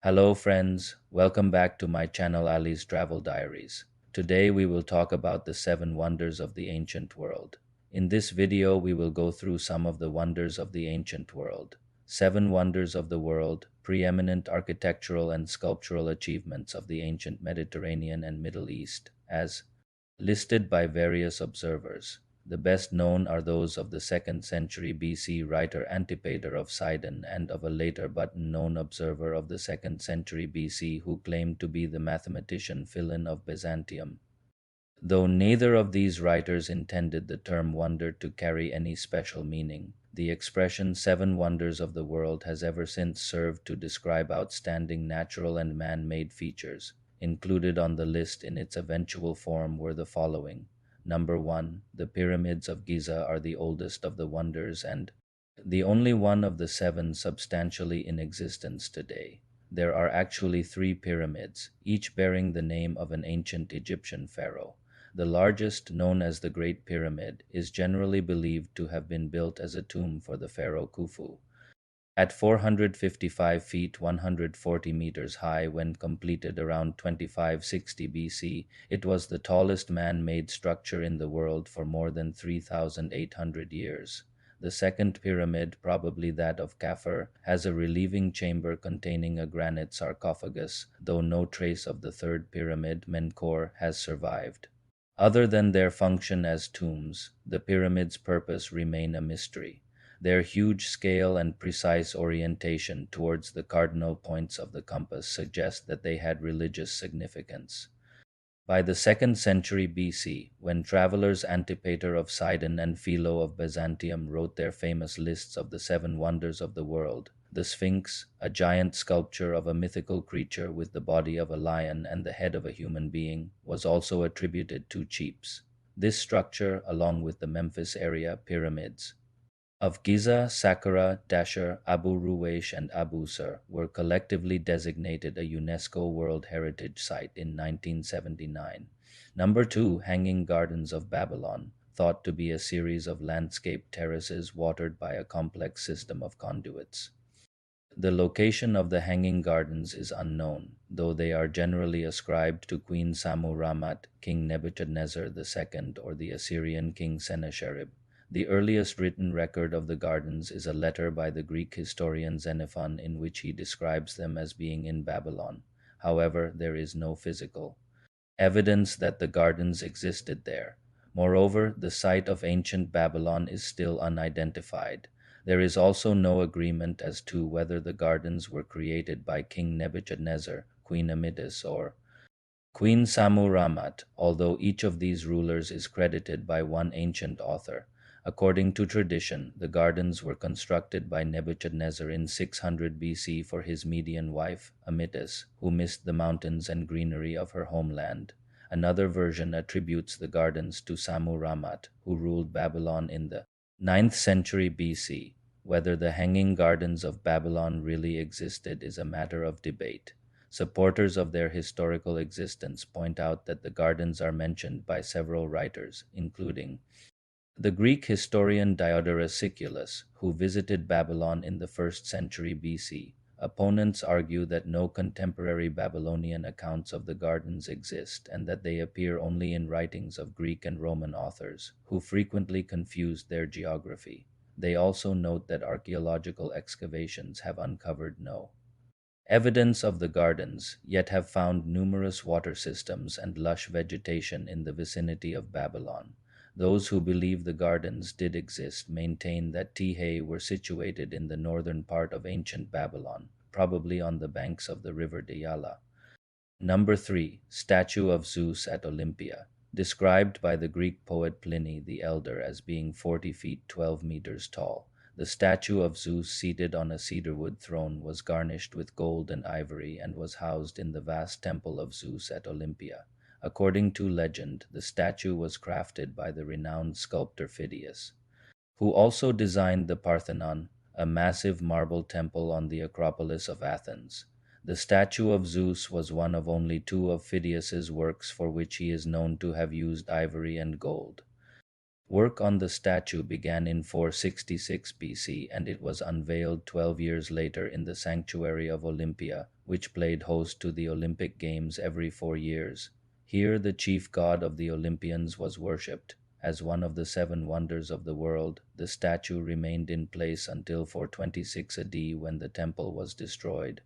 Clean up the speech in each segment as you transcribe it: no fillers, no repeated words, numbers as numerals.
Hello, friends. Welcome back to my channel Ali's Travel Diaries. Today we will talk about the seven wonders of the ancient world. In this video, we will go through some of the wonders of the ancient world. Seven wonders of the world, preeminent architectural and sculptural achievements of the ancient Mediterranean and Middle East, as listed by various observers. The best known are those of the 2nd century BC writer Antipater of Sidon and of a later but unknown observer of the 2nd century BC who claimed to be the mathematician Philon of Byzantium. Though neither of these writers intended the term wonder to carry any special meaning, the expression seven wonders of the world has ever since served to describe outstanding natural and man-made features. Included on the list in its eventual form were the following. Number 1. The Pyramids of Giza are the oldest of the wonders and the only one of the seven substantially in existence today. There are actually three pyramids, each bearing the name of an ancient Egyptian pharaoh. The largest, known as the Great Pyramid, is generally believed to have been built as a tomb for the pharaoh Khufu. At 455 feet 140 meters high when completed around 2560 BC, it was the tallest man-made structure in the world for more than 3,800 years. The second pyramid, probably that of Khafre, has a relieving chamber containing a granite sarcophagus, though no trace of the third pyramid, Menkaure, has survived. Other than their function as tombs, the pyramids' purpose remain a mystery. Their huge scale and precise orientation towards the cardinal points of the compass suggest that they had religious significance. By the 2nd century BC, when travelers Antipater of Sidon and Philo of Byzantium wrote their famous lists of the seven wonders of the world, the Sphinx, a giant sculpture of a mythical creature with the body of a lion and the head of a human being, was also attributed to Cheops. This structure, along with the Memphis area pyramids of Giza, Saqqara, Dashur, Abu Ruwaysh, and Abu Sir, were collectively designated a UNESCO World Heritage Site in 1979. Number 2, Hanging Gardens of Babylon, thought to be a series of landscape terraces watered by a complex system of conduits. The location of the Hanging Gardens is unknown, though they are generally ascribed to Queen Sammu-rammat, King Nebuchadnezzar II, or the Assyrian King Sennacherib. The earliest written record of the gardens is a letter by the Greek historian Xenophon in which he describes them as being in Babylon. However, there is no physical evidence that the gardens existed there. Moreover, the site of ancient Babylon is still unidentified. There is also no agreement as to whether the gardens were created by King Nebuchadnezzar, Queen Amidis, or Queen Sammu-rammat, although each of these rulers is credited by one ancient author. According to tradition, the gardens were constructed by Nebuchadnezzar in 600 BC for his Median wife, Amidis, who missed the mountains and greenery of her homeland. Another version attributes the gardens to Sammu-rammat, who ruled Babylon in the 9th century BC. Whether the Hanging Gardens of Babylon really existed is a matter of debate. Supporters of their historical existence point out that the gardens are mentioned by several writers, including the Greek historian Diodorus Siculus, who visited Babylon in the 1st century BC. Opponents argue that no contemporary Babylonian accounts of the gardens exist and that they appear only in writings of Greek and Roman authors, who frequently confused their geography. They also note that archaeological excavations have uncovered no evidence of the gardens, yet have found numerous water systems and lush vegetation in the vicinity of Babylon. Those who believe the gardens did exist maintain that Tihe were situated in the northern part of ancient Babylon, probably on the banks of the river Diyala. Number 3. Statue of Zeus at Olympia, described by the Greek poet Pliny the Elder as being 40 feet 12 meters tall. The statue of Zeus seated on a cedarwood throne was garnished with gold and ivory and was housed in the vast temple of Zeus at Olympia. According to legend, the statue was crafted by the renowned sculptor Phidias, who also designed the Parthenon, a massive marble temple on the Acropolis of Athens. The statue of Zeus was one of only two of Phidias's works for which he is known to have used ivory and gold. Work on the statue began in 466 BC and it was unveiled 12 years later in the sanctuary of Olympia, which played host to the Olympic Games every 4 years. Here, the chief god of the Olympians was worshipped. As one of the seven wonders of the world, the statue remained in place until 426 AD when the temple was destroyed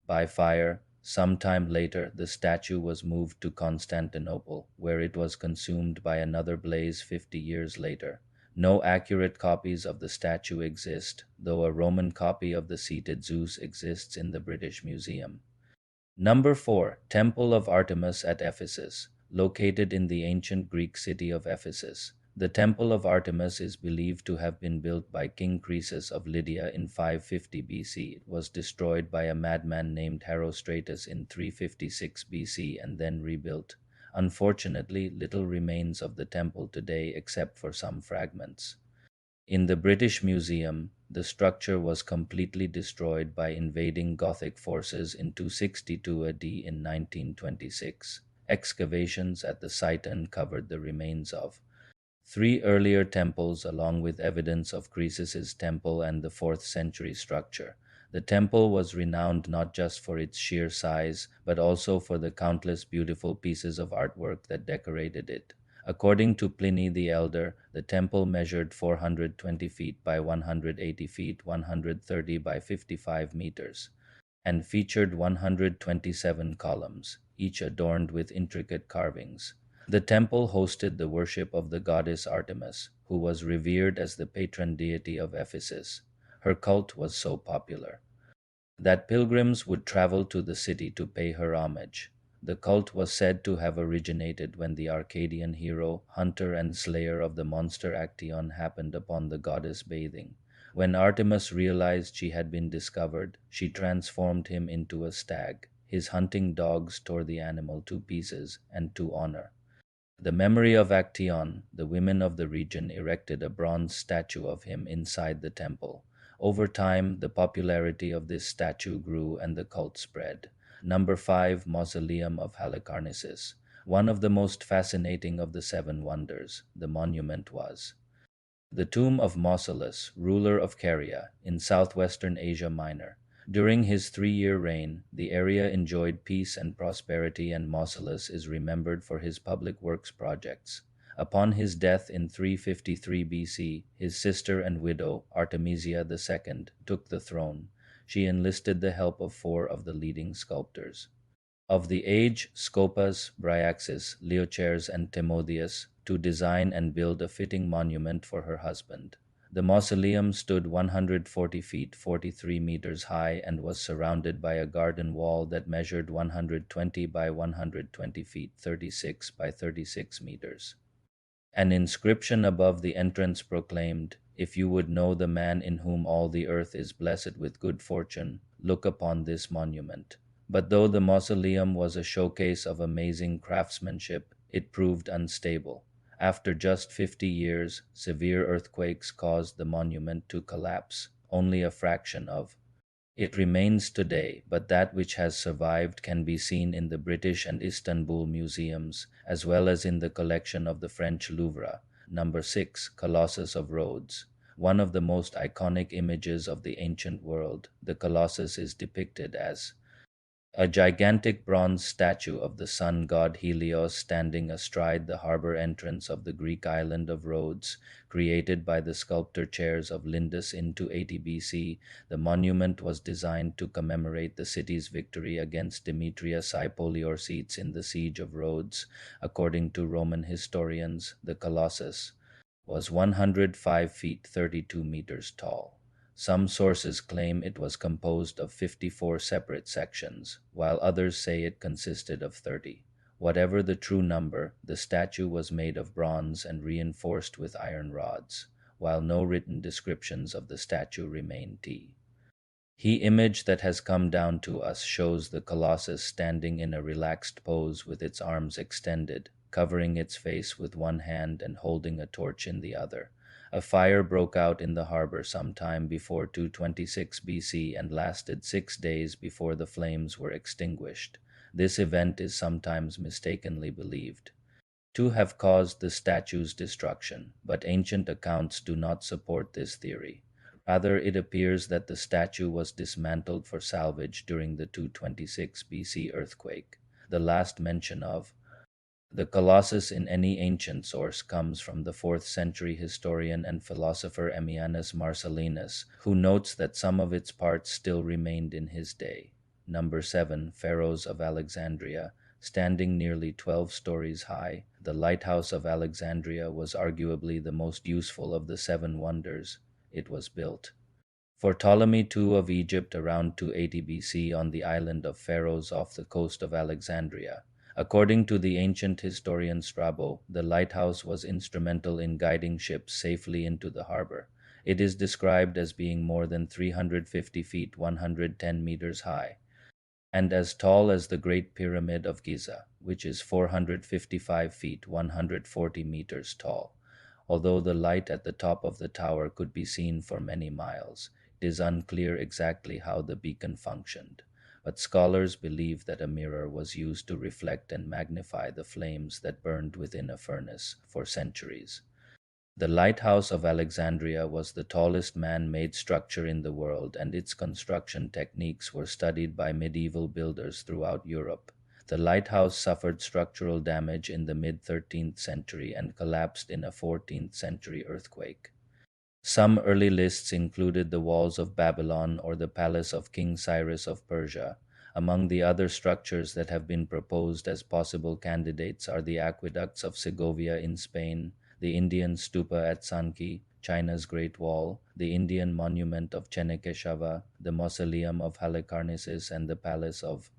by fire. Sometime later, the statue was moved to Constantinople, where it was consumed by another blaze 50 years later. No accurate copies of the statue exist, though a Roman copy of the seated Zeus exists in the British Museum. Number 4. Temple of Artemis at Ephesus. Located in the ancient Greek city of Ephesus, the Temple of Artemis is believed to have been built by King Croesus of Lydia in 550 BC. It was destroyed by a madman named Herostratus in 356 BC and then rebuilt. Unfortunately, little remains of the temple today except for some fragments. In the British Museum, the structure was completely destroyed by invading Gothic forces in 262 AD in 1926. Excavations at the site uncovered the remains of three earlier temples along with evidence of Croesus's temple and the 4th century structure. The temple was renowned not just for its sheer size, but also for the countless beautiful pieces of artwork that decorated it. According to Pliny the Elder, the temple measured 420 feet by 180 feet, 130 by 55 meters, and featured 127 columns, each adorned with intricate carvings. The temple hosted the worship of the goddess Artemis, who was revered as the patron deity of Ephesus. Her cult was so popular that pilgrims would travel to the city to pay her homage. The cult was said to have originated when the Arcadian hero, hunter, and slayer of the monster Actaeon happened upon the goddess bathing. When Artemis realized she had been discovered, she transformed him into a stag. His hunting dogs tore the animal to pieces, and to honor the memory of Actaeon, the women of the region erected a bronze statue of him inside the temple. Over time, the popularity of this statue grew and the cult spread. Number 5. Mausoleum of Halicarnassus. One of the most fascinating of the seven wonders, the monument was the tomb of Mausolus, ruler of Caria, in southwestern Asia Minor. During his 3-year reign, the area enjoyed peace and prosperity, and Mausolus is remembered for his public works projects. Upon his death in 353 BC, his sister and widow, Artemisia II, took the throne. She enlisted the help of 4 of the leading sculptors of the age, Scopas, Bryaxis, Leochares, and Timotheus, to design and build a fitting monument for her husband. The mausoleum stood 140 feet 43 meters high and was surrounded by a garden wall that measured 120 by 120 feet 36 by 36 meters. An inscription above the entrance proclaimed, "If you would know the man in whom all the earth is blessed with good fortune, look upon this monument." But though the mausoleum was a showcase of amazing craftsmanship, it proved unstable. After just 50 years, severe earthquakes caused the monument to collapse, only a fraction of it remains today, but that which has survived can be seen in the British and Istanbul museums, as well as in the collection of the French Louvre. Number 6. Colossus of Rhodes. One of the most iconic images of the ancient world, the Colossus is depicted as a gigantic bronze statue of the sun god Helios standing astride the harbor entrance of the Greek island of Rhodes. Created by the sculptor Chares of Lindus in 280 BC, the monument was designed to commemorate the city's victory against Demetrius Poliorcetes in the siege of Rhodes. According to Roman historians, the Colossus was 105 feet 32 meters tall. Some sources claim it was composed of 54 separate sections, while others say it consisted of 30. Whatever the true number, the statue was made of bronze and reinforced with iron rods, while no written descriptions of the statue remain. The image that has come down to us shows the Colossus standing in a relaxed pose with its arms extended, covering its face with one hand and holding a torch in the other. A fire broke out in the harbor sometime before 226 BC and lasted 6 days before the flames were extinguished. This event is sometimes mistakenly believed to have caused the statue's destruction, but ancient accounts do not support this theory. Rather, it appears that the statue was dismantled for salvage during the 226 BC earthquake, the last mention of. The Colossus in any ancient source comes from the 4th century historian and philosopher Ammianus Marcellinus, who notes that some of its parts still remained in his day. Number 7, Pharaohs of Alexandria. Standing nearly 12 stories high, the Lighthouse of Alexandria was arguably the most useful of the 7 wonders. It was built for Ptolemy II of Egypt around 280 BC on the island of Pharos off the coast of Alexandria. According to the ancient historian Strabo, the lighthouse was instrumental in guiding ships safely into the harbor. It is described as being more than 350 feet 110 meters high, and as tall as the Great Pyramid of Giza, which is 455 feet 140 meters tall. Although the light at the top of the tower could be seen for many miles, it is unclear exactly how the beacon functioned, but scholars believe that a mirror was used to reflect and magnify the flames that burned within a furnace for centuries. The Lighthouse of Alexandria was the tallest man-made structure in the world, and its construction techniques were studied by medieval builders throughout Europe. The lighthouse suffered structural damage in the mid-13th century and collapsed in a 14th century earthquake. Some early lists included the walls of Babylon or the palace of King Cyrus of Persia. Among the other structures that have been proposed as possible candidates are the aqueducts of Segovia in Spain, the Indian stupa at Sanki, China's Great Wall, the Indian monument of Chenekeshava, the Mausoleum of Halicarnassus, and the Palace of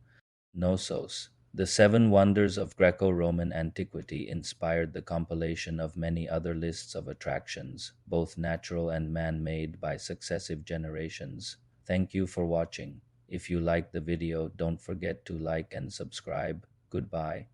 Knossos. The 7 wonders of Greco-Roman antiquity inspired the compilation of many other lists of attractions, both natural and man-made, by successive generations. Thank you for watching. If you liked the video, don't forget to like and subscribe. Goodbye.